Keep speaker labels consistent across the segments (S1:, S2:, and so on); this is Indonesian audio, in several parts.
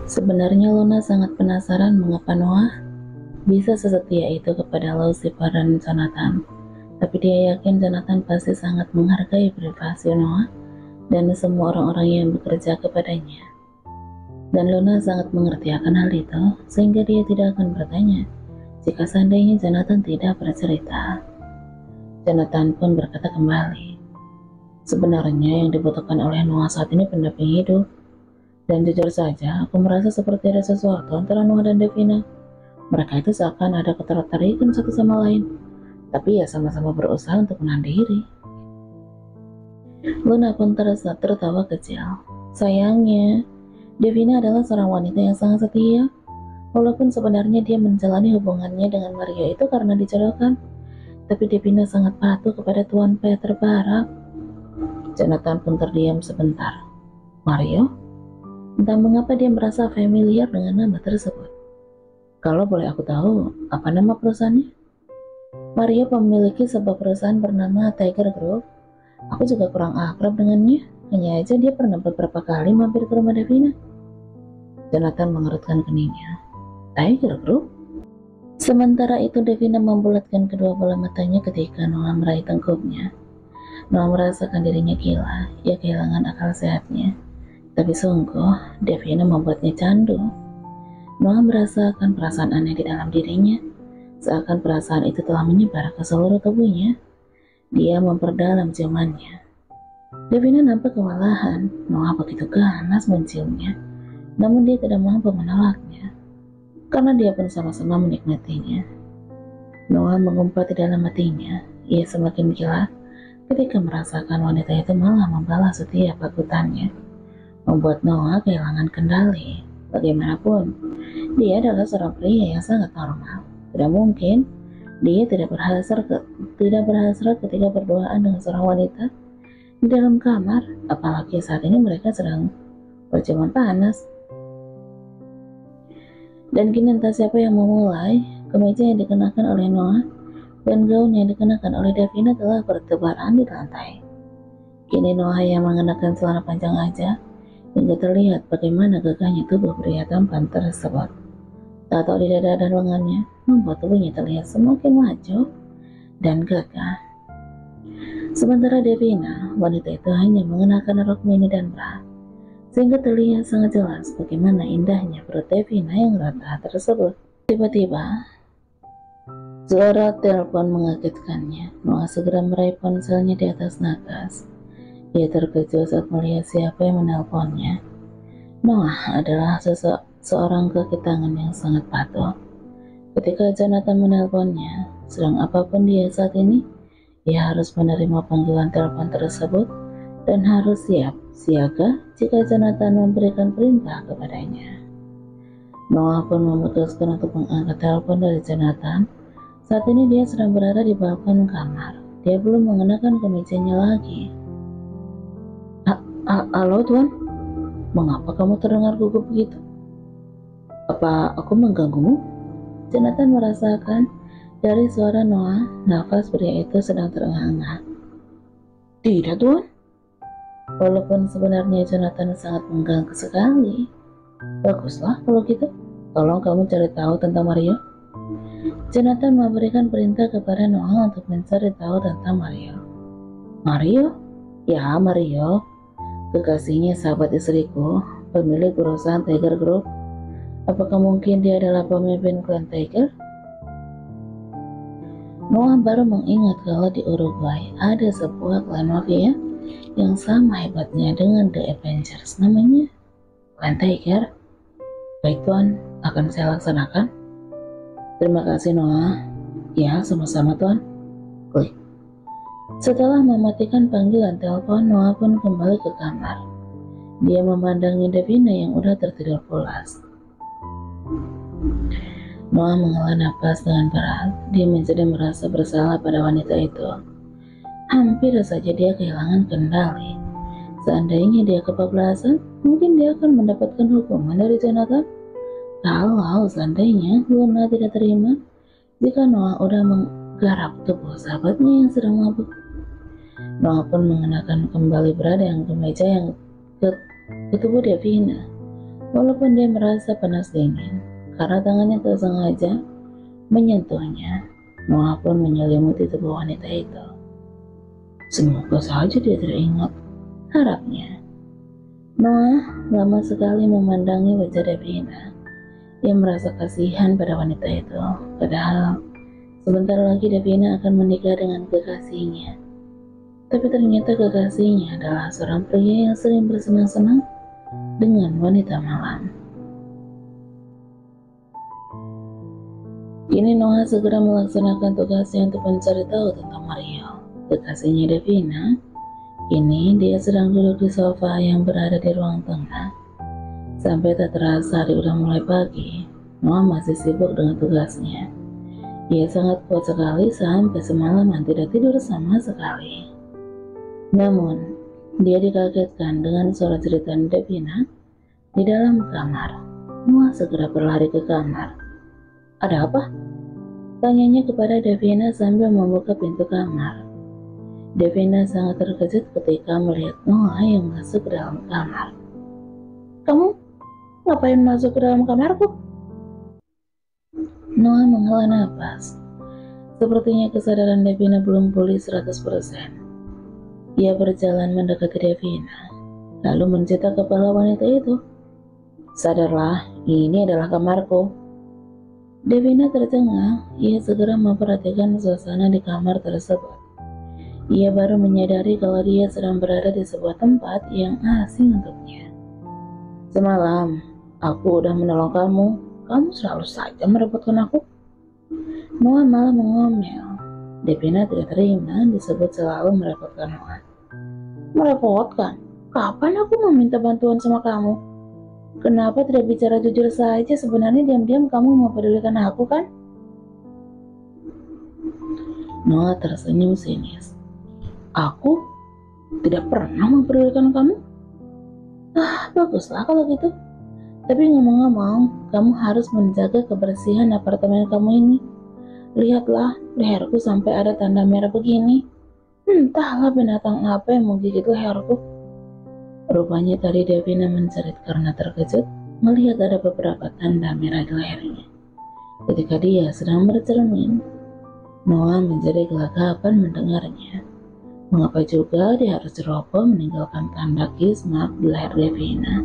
S1: Sebenarnya Luna sangat penasaran mengapa Noah bisa sesetia itu kepada Lucifer dan Jonathan. Tapi dia yakin Jonathan pasti sangat menghargai privasi Noah dan semua orang-orang yang bekerja kepadanya. Dan Luna sangat mengerti akan hal itu, sehingga dia tidak akan bertanya jika seandainya Jonathan tidak bercerita. Jonathan pun berkata kembali, sebenarnya yang dibutuhkan oleh Noah saat ini pendamping hidup. Dan jujur saja, aku merasa seperti ada sesuatu antara Noah dan Devina. Mereka itu seakan ada ketertarikan satu sama lain, tapi ya sama-sama berusaha untuk menahan diri. Luna pun tertawa kecil. Sayangnya, Devina adalah seorang wanita yang sangat setia. Walaupun sebenarnya dia menjalani hubungannya dengan Mario itu karena dijodohkan, tapi Devina sangat patuh kepada Tuan Peter Barak. Jonathan pun terdiam sebentar. Mario? Entah mengapa dia merasa familiar dengan nama tersebut. Kalau boleh aku tahu, apa nama perusahaannya? Mario memiliki sebuah perusahaan bernama Tiger Group. Aku juga kurang akrab dengannya. Hanya aja dia pernah beberapa kali mampir ke rumah Devina. Jonathan mengerutkan keningnya. Tiger Group? Sementara itu Devina membulatkan kedua bola matanya ketika Noah meraih tengkuknya. Noah merasakan dirinya gila, ia kehilangan akal sehatnya. Tapi sungguh, Devina membuatnya candu. Noah merasakan perasaan aneh di dalam dirinya, seakan perasaan itu telah menyebar ke seluruh tubuhnya. Dia memperdalam ciumannya. Devina nampak kewalahan. Noah begitu ganas menciumnya, namun dia tidak mampu menolaknya, karena dia pun sama-sama menikmatinya. Noah mengumpat di dalam hatinya. Ia semakin gila ketika merasakan wanita itu malah membalas setiap pagutannya, membuat Noah kehilangan kendali. Bagaimanapun, dia adalah seorang pria yang sangat normal. Tidak mungkin dia tidak berhasrat ketika berduaan dengan seorang wanita di dalam kamar, apalagi saat ini mereka sedang berjamuan panas. Dan kini entah siapa yang memulai. Kemeja yang dikenakan oleh Noah dan gaun yang dikenakan oleh Devina telah bertebaran di lantai. Kini Noah yang mengenakan celana panjang aja, hingga terlihat bagaimana gagahnya tubuh pria tampan tersebut. Tato di dada dan lengannya membuat tubuhnya terlihat semakin maju dan gagah. Sementara Devina, wanita itu hanya mengenakan rok mini dan bra, sehingga terlihat sangat jelas bagaimana indahnya perut Devina yang rata tersebut. Tiba-tiba, suara telepon mengagetkannya. Noah segera meraih ponselnya di atas nakas. Ia terkejut saat melihat siapa yang menelponnya. Noah adalah seorang kaki tangan yang sangat patuh. Ketika Jonathan menelponnya, sedang apapun dia saat ini, ia harus menerima panggilan telepon tersebut dan harus siap siaga jika Jonathan memberikan perintah kepadanya. Noah pun memutuskan untuk mengangkat telepon dari Jonathan. Saat ini dia sedang berada di balkon kamar. Dia belum mengenakan kemejanya lagi. Halo Tuan, mengapa kamu terdengar gugup begitu? Apa aku mengganggumu? Jonathan merasakan dari suara Noah, nafas pria itu sedang terengah-engah. Tidak Tuan, walaupun sebenarnya Jonathan sangat mengganggu sekali. Baguslah kalau gitu, tolong kamu cari tahu tentang Mario. Jonathan memberikan perintah kepada Noah untuk mencari tahu tentang Mario. Mario? Ya, Mario. Kekasihnya sahabat istriku, pemilik perusahaan Tiger Group. Apakah mungkin dia adalah pemimpin klan Tiger? Noah baru mengingat kalau di Uruguay ada sebuah klan mafia yang sama hebatnya dengan The Avengers, namanya klan Tiger. Baik Tuan, akan saya laksanakan. Terima kasih Noah. Ya, sama-sama Tuan. Klik. Setelah mematikan panggilan telepon, Noah pun kembali ke kamar. Dia memandangi Devina yang udah tertidur pulas. Noah menghela nafas dengan berat. Dia menjadi merasa bersalah pada wanita itu. Hampir saja dia kehilangan kendali. Seandainya dia kebablasan, mungkin dia akan mendapatkan hukuman dari Jonathan. Kalau seandainya Luna tidak terima jika Noah udah menggarap tubuh sahabatnya yang sedang mabuk. Noah pun mengenakan kembali bra dan kemeja yang ke tubuh Devina. Walaupun dia merasa panas dingin, karena tangannya tak sengaja menyentuhnya, Noah pun menyelimuti tubuh wanita itu. Semoga saja dia tidak ingat, harapnya. Noah lama sekali memandangi wajah Devina. Ia merasa kasihan pada wanita itu, padahal sebentar lagi Devina akan menikah dengan kekasihnya. Tapi ternyata kekasihnya adalah seorang pria yang sering bersenang-senang dengan wanita malam. Kini Noah segera melaksanakan tugasnya untuk mencari tahu tentang Mario, kekasihnya Devina. Kini dia sedang duduk di sofa yang berada di ruang tengah. Sampai tak terasa hari udah mulai pagi, Noah masih sibuk dengan tugasnya. Ia sangat kuat sekali sampai semalaman tidak tidur sama sekali. Namun, dia dikagetkan dengan suara jeritan Devina di dalam kamar. Noah segera berlari ke kamar. Ada apa? Tanyanya kepada Devina sambil membuka pintu kamar. Devina sangat terkejut ketika melihat Noah yang masuk ke dalam kamar. Kamu ngapain masuk ke dalam kamarku? Noah menghela napas. Sepertinya kesadaran Devina belum pulih 100%. Ia berjalan mendekati Devina, lalu mencita kepala wanita itu. Sadarlah, ini adalah kamarku. Devina tercengang. Ia segera memperhatikan suasana di kamar tersebut. Ia baru menyadari kalau dia sedang berada di sebuah tempat yang asing untuknya. Semalam, aku udah menolong kamu. Kamu selalu saja merepotkan aku. Noah malah mengomel. Devina tidak terima disebut selalu merepotkan Noah. Merepotkan? Kapan aku meminta bantuan sama kamu? Kenapa tidak bicara jujur saja? Sebenarnya diam-diam kamu mempedulikan aku kan? Noah tersenyum sinis. Aku tidak pernah mempedulikan kamu. Baguslah kalau gitu. Tapi ngomong-ngomong, kamu harus menjaga kebersihan apartemen kamu ini. Lihatlah, leherku sampai ada tanda merah begini. Entahlah binatang apa yang menggigit leherku. Rupanya tadi Devina menjerit karena terkejut melihat ada beberapa tanda merah di lehernya. Ketika dia sedang bercermin, Noah menjadi gelagapan mendengarnya. Mengapa juga dia harus ceroboh meninggalkan tanda kiss mark di leher Devina?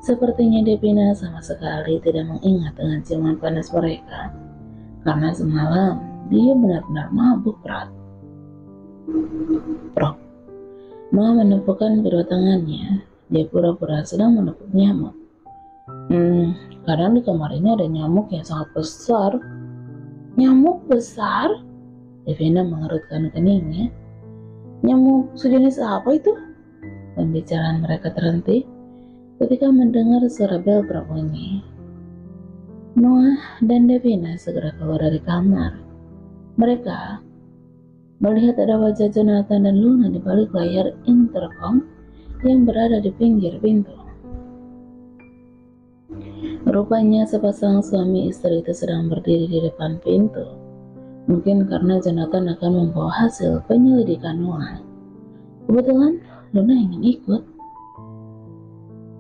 S1: Sepertinya Devina sama sekali tidak mengingat dengan ciuman panas mereka, karena semalam dia benar-benar mabuk berat. Prok. Noah menepukkan kedua tangannya. Dia pura-pura sedang menepuk nyamuk. Kadang di kamar ini ada nyamuk yang sangat besar. Nyamuk besar? Devina mengerutkan keningnya. Nyamuk sejenis apa itu? Pembicaraan mereka terhenti ketika mendengar suara bel berbunyi. Noah dan Devina segera keluar dari kamar. Mereka melihat ada wajah Jonathan dan Luna di balik layar intercom yang berada di pinggir pintu. Rupanya sepasang suami istri itu sedang berdiri di depan pintu. Mungkin karena Jonathan akan membawa hasil penyelidikan Noah. Kebetulan Luna ingin ikut.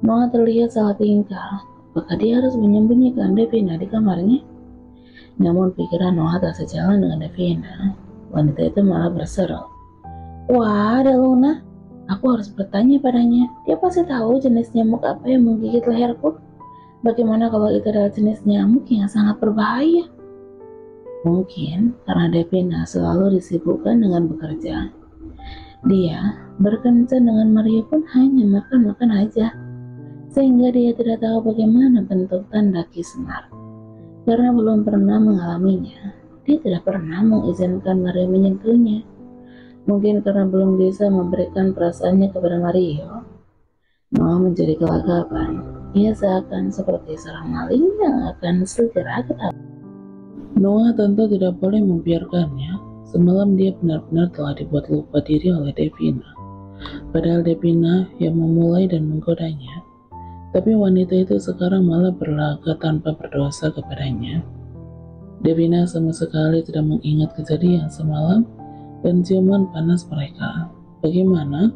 S1: Noah terlihat salah tingkah. Apakah dia harus menyembunyikan Devina di kamarnya? Namun pikiran Noah tak sejalan dengan Devina. Wanita itu malah berseru. Wah, ada Luna. Aku harus bertanya padanya. Dia pasti tahu jenis nyamuk apa yang menggigit leherku. Bagaimana kalau itu adalah jenis nyamuk yang sangat berbahaya? Mungkin karena Devina selalu disibukkan dengan bekerja. Dia berkencan dengan Mario pun hanya makan-makan aja, sehingga dia tidak tahu bagaimana bentuk tanda kiss mark. Karena belum pernah mengalaminya, dia tidak pernah mengizinkan Mario menyentuhnya. Mungkin karena belum bisa memberikan perasaannya kepada Mario, Noah menjadi gelagapan. Ia seakan seperti seorang maling yang akan segera ketahuan. Noah tentu tidak boleh membiarkannya. Semalam dia benar-benar telah dibuat lupa diri oleh Devina. Padahal Devina yang memulai dan menggodanya. Tapi wanita itu sekarang malah berlaga tanpa berdosa kepadanya. Devina sama sekali tidak mengingat kejadian semalam dan ciuman panas mereka. Bagaimana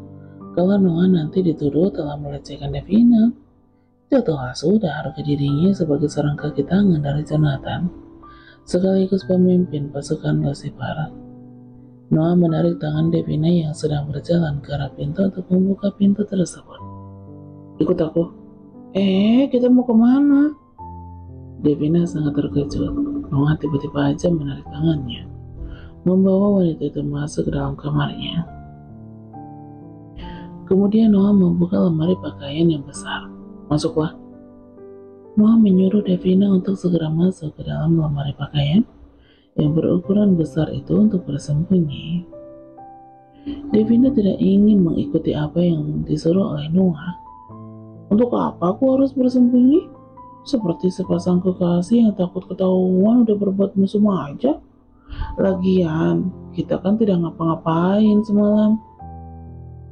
S1: kalau Noah nanti dituduh telah melecehkan Devina?
S2: telah sudah harga dirinya sebagai seorang kaki tangan dari Jonathan, sekaligus pemimpin pasukan Lucifer. Noah menarik tangan Devina yang sedang berjalan ke arah pintu untuk membuka pintu tersebut. Ikut aku. Kita mau kemana? Devina sangat terkejut. Noah tiba-tiba aja menarik tangannya, membawa wanita itu masuk ke dalam kamarnya. Kemudian Noah membuka lemari pakaian yang besar. Masuklah. Noah menyuruh Devina untuk segera masuk ke dalam lemari pakaian yang berukuran besar itu untuk bersembunyi. Devina tidak ingin mengikuti apa yang disuruh oleh Noah. Untuk apa aku harus bersembunyi? Seperti sepasang kekasih yang takut ketahuan udah berbuat musuh aja. Lagian, kita kan tidak ngapa-ngapain semalam.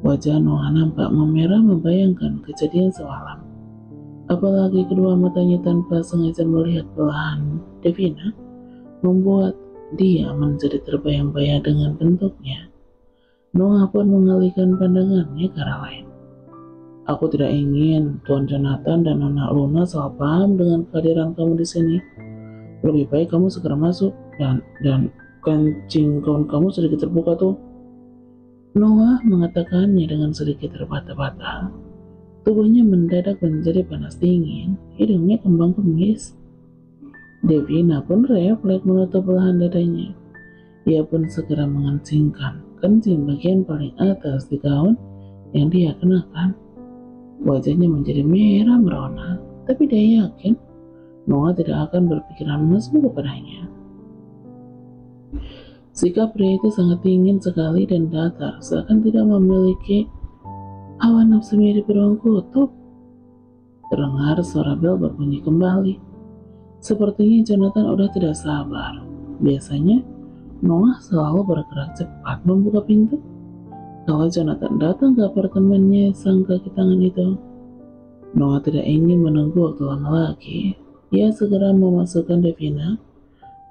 S2: Wajah Noah nampak memerah membayangkan kejadian semalam. Apalagi kedua matanya tanpa sengaja melihat belahan Devina, membuat dia menjadi terbayang-bayang dengan bentuknya. Noah pun mengalihkan pandangannya ke arah lain. Aku tidak ingin Tuan Jonathan dan Nona Luna salah paham dengan kehadiran kamu di sini. Lebih baik kamu segera masuk dan kancing gaun kamu sedikit terbuka tuh. Noah mengatakannya dengan sedikit terbata-bata. Tubuhnya mendadak menjadi panas dingin, hidungnya kembang kemis. Devina pun refleks menutup belahan dadanya. Ia pun segera mengencingkan kancing bagian paling atas di gaun yang dia kenakan. Wajahnya menjadi merah merona, tapi dia yakin Noah tidak akan berpikiran mesum kepadanya. Sikap pria itu sangat dingin sekali dan datar, seakan tidak memiliki hawa nafsu mirip beruang kutub. Terdengar suara bel berbunyi kembali. Sepertinya Jonathan udah tidak sabar. Biasanya Noah selalu bergerak cepat membuka pintu. Kalau Jonathan datang ke apartemennya sang kaki tangan itu, Noah tidak ingin menunggu waktu lama lagi. Ia segera memasukkan Devina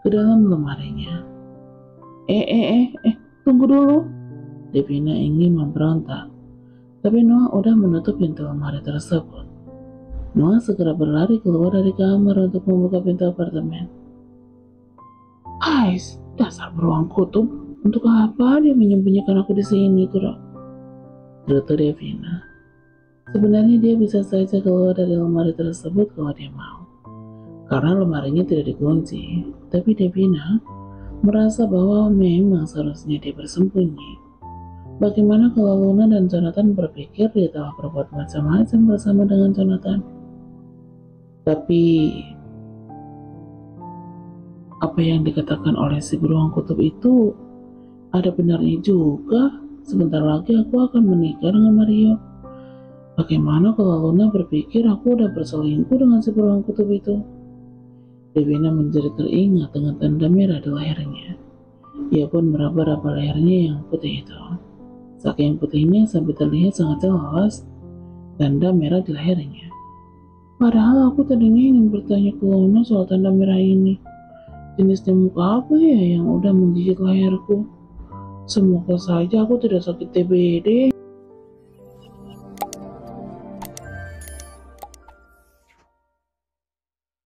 S2: ke dalam lemarinya. Tunggu dulu. Devina ingin memberontak, tapi Noah udah menutup pintu lemari tersebut. Noah segera berlari keluar dari kamar untuk membuka pintu apartemen. Ais, dasar beruang kutub. Untuk apa dia menyembunyikan aku di sini, Kuro? Gerutu Devina. Sebenarnya dia bisa saja keluar dari lemari tersebut kalau dia mau, karena lemarinya tidak dikunci. Tapi Devina merasa bahwa memang seharusnya dia bersembunyi. Bagaimana kalau Luna dan Jonathan berpikir dia telah berbuat macam-macam bersama dengan Jonathan? Tapi apa yang dikatakan oleh si beruang kutub itu ada benarnya juga. Sebentar lagi aku akan menikah dengan Mario. Bagaimana kalau Luna berpikir aku udah berselingkuh dengan si beruang kutub itu? Devina menjadi teringat dengan tanda merah di lehernya. Ia pun meraba-raba lehernya yang putih itu. Saking putihnya sampai terlihat sangat jelas tanda merah di lehernya. Padahal aku tadinya ingin bertanya ke Luna soal tanda merah ini. Jenis nyamuk apa ya yang udah menggigit leherku? Semoga saja aku tidak sakit TBD.